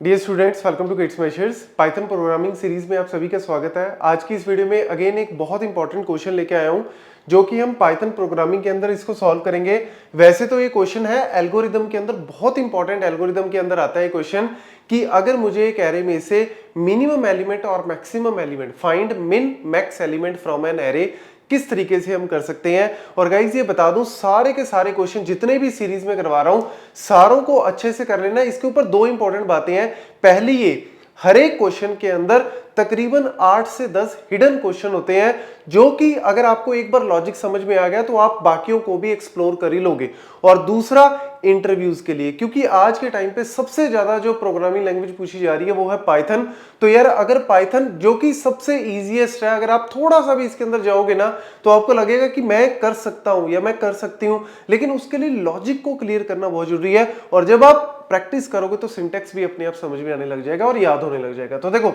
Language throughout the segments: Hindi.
Dear students, welcome to kids measures. Python programming series में आप सभी का स्वागत है। आज की इस वीडियो में अगेन एक बहुत इंपॉर्टेंट क्वेश्चन लेके आया हूं जो कि हम पाइथन प्रोग्रामिंग के अंदर इसको सॉल्व करेंगे। वैसे तो ये क्वेश्चन है एल्गोरिदम के अंदर, बहुत इंपॉर्टेंट एल्गोरिदम के अंदर आता है क्वेश्चन कि अगर मुझे एक एरे में से मिनिमम एलिमेंट और maximum element find min max element from an array, किस तरीके से हम कर सकते हैं। और गाइस ये बता दूं, सारे के सारे क्वेश्चन जितने भी सीरीज में करवा रहा हूं सारों को अच्छे से कर लेना। इसके ऊपर दो इंपॉर्टेंट बातें हैं। पहली, ये हर एक क्वेश्चन के अंदर तकरीबन 8 से 10 हिडन क्वेश्चन होते हैं जो कि अगर आपको एक बार लॉजिक समझ में आ गया तो आप बाकियों को भी एक्सप्लोर कर ही लोगे। और दूसरा, इंटरव्यूज के लिए, क्योंकि आज के टाइम पे सबसे ज्यादा जो प्रोग्रामिंग लैंग्वेज पूछी जा रही है वो है पाइथन। तो यार अगर पाइथन जो कि सबसे इजीएस्ट है, अगर आप थोड़ा सा भी इसके अंदर जाओगे ना तो आपको लगेगा कि मैं कर सकता हूं या मैं कर सकती हूं, लेकिन उसके लिए लॉजिक को क्लियर करना बहुत जरूरी है। और जब आप प्रैक्टिस करोगे तो सिंटेक्स भी अपने आप समझ में आने लग जाएगा और याद होने लग जाएगा। तो देखो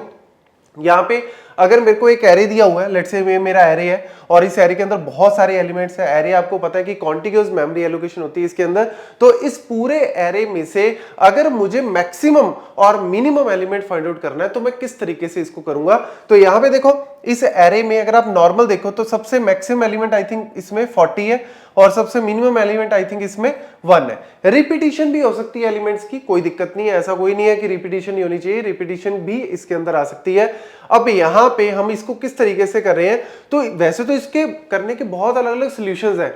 यहां पे अगर मेरे को एक एरे दिया हुआ है, लेट्स से मेरा एरे है और इस एरे के अंदर बहुत सारे एलिमेंट्स है। एरे आपको पता है कि कॉन्टिग्यूअस मेमोरी एलोकेशन होती है इसके अंदर। तो इस पूरे एरे में से अगर मुझे मैक्सिमम और मिनिमम एलिमेंट फाइंड आउट करना है तो मैं किस तरीके से इसको करूंगा। तो यहां पे देखो इस एरे में अगर आप नॉर्मल देखो तो सबसे मैक्सिमम एलिमेंट आई थिंक इसमें 40 है और सबसे मिनिमम एलिमेंट आई थिंक इसमें 1 है। रिपीटिशन भी हो सकती है एलिमेंट्स की, कोई दिक्कत नहीं है, ऐसा कोई नहीं है कि रिपीटिशन नहीं होनी चाहिए, रिपीटिशन भी इसके अंदर आ सकती है। अब यहां पे हम इसको किस तरीके से कर रहे हैं, तो वैसे तो इसके करने के बहुत अलग अलग सॉल्यूशंस हैं।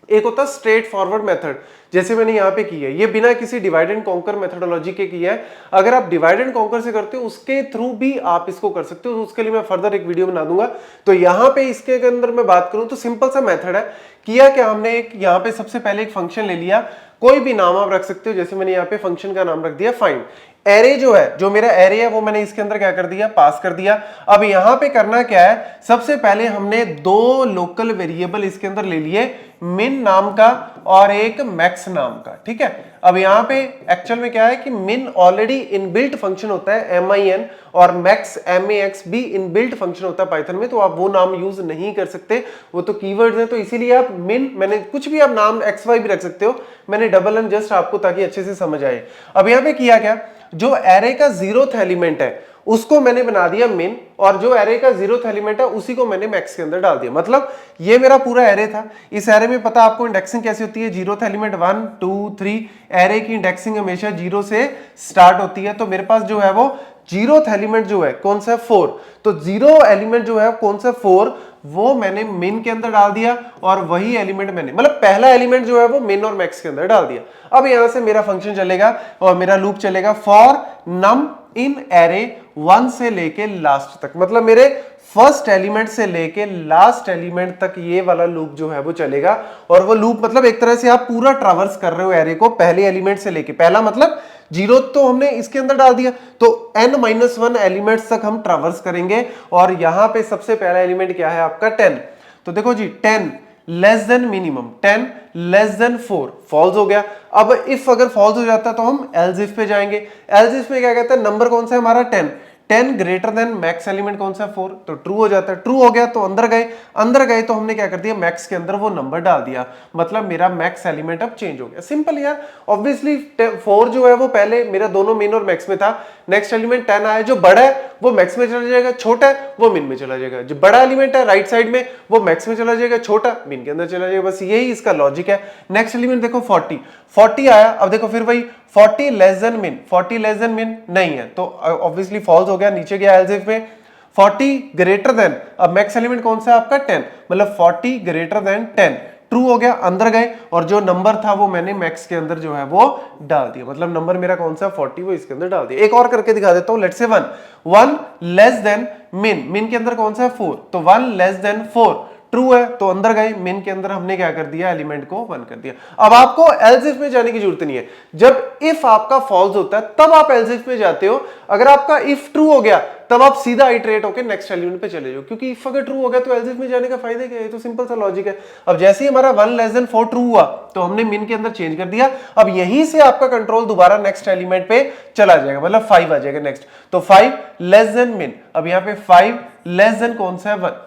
एक होता है स्ट्रेट फॉरवर्ड मेथड, जैसे मैंने यहां पे की है, ये बिना किसी डिवाइड एंड कॉन्कर मेथोडोलॉजी के किया है। अगर आप डिवाइड एंड कॉन्कर से करते हो उसके थ्रू भी आप इसको कर सकते हो, तो उसके लिए मैं फर्दर एक वीडियो बना दूंगा। तो यहां पे इसके अंदर मैं बात करूं तो सिंपल सा मेथड है। किया क्या हमने, एक यहां पे सबसे पहले एक फंक्शन ले लिया, कोई भी नाम आप रख सकते हो, जैसे मैंने यहाँ पे फंक्शन का नाम रख दिया फाइंड। एरे जो है, जो मेरा एरे है वो मैंने इसके अंदर क्या कर दिया, पास कर दिया। अब यहां पे करना क्या है, सबसे पहले हमने दो लोकल वेरिएबल इसके अंदर ले लिए, मिन नाम का और एक मैक्स नाम का। ठीक है, अब यहां पे एक्चुअल में क्या है कि मिन ऑलरेडी इनबिल्ट फंक्शन होता है min, और मैक्स max भी इनबिल्ट फंक्शन होता है पाइथन में, तो आप वो नाम यूज नहीं कर सकते, वो तो कीवर्ड्स हैं। तो इसीलिए आप मिन, मैंने कुछ भी आप नाम xy भी रख सकते हो, मैंने डबल एन जस्ट आपको ताकि अच्छे से समझ आए। अब यहां पे किया क्या, जो एरे का 0th एलिमेंट है उसको मैंने बना दिया मिन, और जो एरे का 0th एलिमेंट है उसी को मैंने मैक्स के अंदर डाल दिया। मतलब ये मेरा पूरा एरे था। इस एरे में पता आपको इंडेक्सिंग कैसी होती है, 0th एलिमेंट 1 2 3, एरे की इंडेक्सिंग हमेशा 0 से स्टार्ट होती है। तो मेरे पास जो है वो 0th एलिमेंट जो है कौन सा है, 4। तो 0 एलिमेंट जो है कौन सा, 4, वो मैंने मिन के अंदर डाल दिया, और वही एलिमेंट मैंने, मतलब पहला एलिमेंट जो है वो मिन और मैक्स के अंदर डाल दिया। अब यहां से मेरा फंक्शन चलेगा और मेरा लूप चलेगा फॉर नम इन एरे 1 से लेके लास्ट तक। मतलब मेरे फर्स्ट एलिमेंट से लेके लास्ट एलिमेंट तक ये वाला लूप जो है वो चलेगा। और वो लूप मतलब एक तरह से आप पूरा ट्रैवर्स कर रहे हो एरे को, पहले एलिमेंट से लेके, पहला मतलब 0 तो हमने इसके अंदर डाल दिया, तो n-1 एलिमेंट्स तक हम ट्रैवर्स करेंगे। और यहां पे सबसे पहला एलिमेंट क्या है आपका, 10। तो देखो जी, 10 less than minimum, 10 less than 4, false हो गया। अब इफ अगर फॉल्स हो जाता है तो हम एल्स इफ पे जाएंगे। एल्स इफ में क्या कहता है, नंबर कौन सा है हमारा, 10, 10 ग्रेटर देन मैक्स एलिमेंट कौन सा, 4, तो ट्रू हो जाता है। ट्रू हो गया तो अंदर गए तो हमने क्या कर दिया, मैक्स के अंदर वो नंबर डाल दिया, मतलब मेरा मैक्स एलिमेंट अब चेंज हो गया। सिंपल यार, ऑब्वियसली 4 जो है वो पहले मेरा दोनों मिन और मैक्स में था, नेक्स्ट एलिमेंट 10 आया, जो बड़ा है वो मैक्स में चला जाएगा, छोटा है वो मिन में चला जाएगा। जो बड़ा एलिमेंट है राइट साइड में वो मैक्स में चला जाएगा, छोटा मिन के अंदर चला जाएगा। बस यही इसका लॉजिक है। नेक्स्ट एलिमेंट देखो 40 आया, अब देखो फिर वही 40 लेस देन मिन, 40 लेस देन मिन नहीं है तो ऑब्वियसली फॉल्स हो गया, नीचे गया एल्स इफ में। 40 ग्रेटर देन, अब मैक्स एलिमेंट कौन सा है आपका, 10, मतलब 40 ग्रेटर देन 10, ट्रू हो गया, अंदर गए और जो नंबर था वो मैंने मैक्स के अंदर जो है वो डाल दिया, मतलब नंबर मेरा कौन सा 40 वो इसके अंदर डाल दिया। एक और करके दिखा देता हूं, लेट्स से 1 लेस देन मिन, मिन के अंदर कौन सा है 4, तो 1 लेस देन 4, ट्रू है तो अंदर गए, मिन के अंदर हमने क्या कर दिया, एलिमेंट को 1 कर दिया। अब आपको एल्स इफ में जाने की जरूरत नहीं है, जब इफ आपका फॉल्स होता है तब आप एल्स इफ में जाते हो। अगर आपका इफ ट्रू हो गया तब आप सीधा इटरेट होकर नेक्स्ट एलिमेंट पे चले जाओ, क्योंकि इफ अगर ट्रू हो गया तो एल्स इफ में जाने का फायदा क्या है, तो सिंपल सा लॉजिक है। अब जैसे ही हमारा 1 लेस देन 4 ट्रू हुआ तो हमने मिन के अंदर चेंज कर दिया। अब यहीं से आपका कंट्रोल दोबारा नेक्स्ट एलिमेंट पे चला जाएगा, मतलब 5 आ जाएगा नेक्स्ट, तो 5 लेस देन मिन, अब यहाँ पे 5 लेस देन कौन सा है 1,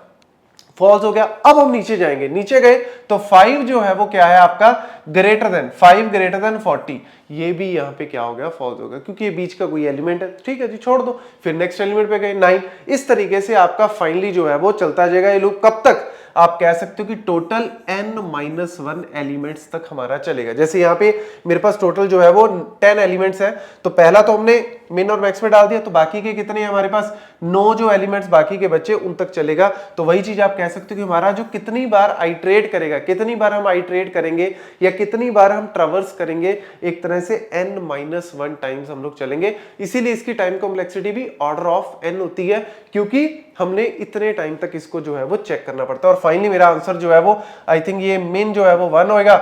फॉल्स हो गया। अब हम नीचे जाएंगे, नीचे गए तो 5 जो है वो क्या है आपका ग्रेटर देन 5 ग्रेटर देन 40, ये भी यहाँ पे क्या हो गया फॉल्स हो गया क्योंकि ये बीच का कोई एलिमेंट है। ठीक है जी, छोड़ दो। फिर नेक्स्ट एलिमेंट पे गए 9। इस तरीके से आपका फाइनली जो है वो चलता जाएगा। ये लूप कब तक आप कह सकते हो कि टोटल n-1 एलिमेंट्स तक हमारा चलेगा। जैसे यहाँ पे मेरे पास टोटल जो है वो 10 एलिमेंट्स है, तो पहला तो हमने मिन और मैक्स में डाल दिया, तो बाकी के कितने हैं हमारे पास 9 जो एलिमेंट्स बाकी के बच्चे उन तक चलेगा। तो वही चीज आप कह सकते हो कि हमारा जो कितनी बार आइट्रेट करेगा, कितनी बार हम आइट्रेट करेंगे या कितनी बार हम ट्रैवर्स करेंगे, एक तरह से n-1 टाइम्स हम लोग चलेंगे। इसीलिए इसकी टाइम कॉम्प्लेक्सिटी भी ऑर्डर ऑफ n होती है, क्योंकि हमने इतने टाइम तक इसको जो है वो चेक करना पड़ता है। और फाइनली मेरा आंसर जो है वो आई थिंक ये मिन जो है वो 1 होगा,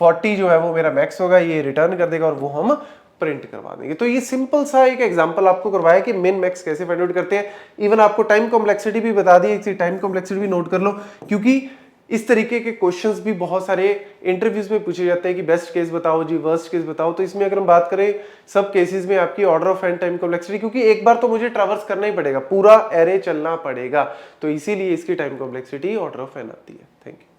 40 जो है वो मेरा मैक्स होगा, ये रिटर्न कर देगा और वो हम प्रिंट करवा देंगे। तो ये सिंपल सा एक एग्जांपल आपको करवाया कि मिन मैक्स कैसे फाइंड आउट करते हैं। इवन आपको टाइम कॉम्प्लेक्सिटी भी बता दी, इसी टाइम कॉम्प्लेक्सिटी भी नोट कर लो, क्योंकि इस तरीके के क्वेश्चंस भी बहुत सारे इंटरव्यूज में पूछे जाते हैं कि बेस्ट केस बताओ जी, वर्स्ट केस बताओ। तो इसमें अगर हम बात करें सब केसेस में आपकी order of n time complexity, क्योंकि एक बार तो मुझे ट्रैवर्स करना ही पड़ेगा, पूरा एरे चलना पड़ेगा, तो इसीलिए इसकी time complexity order of n आती है। Thank you.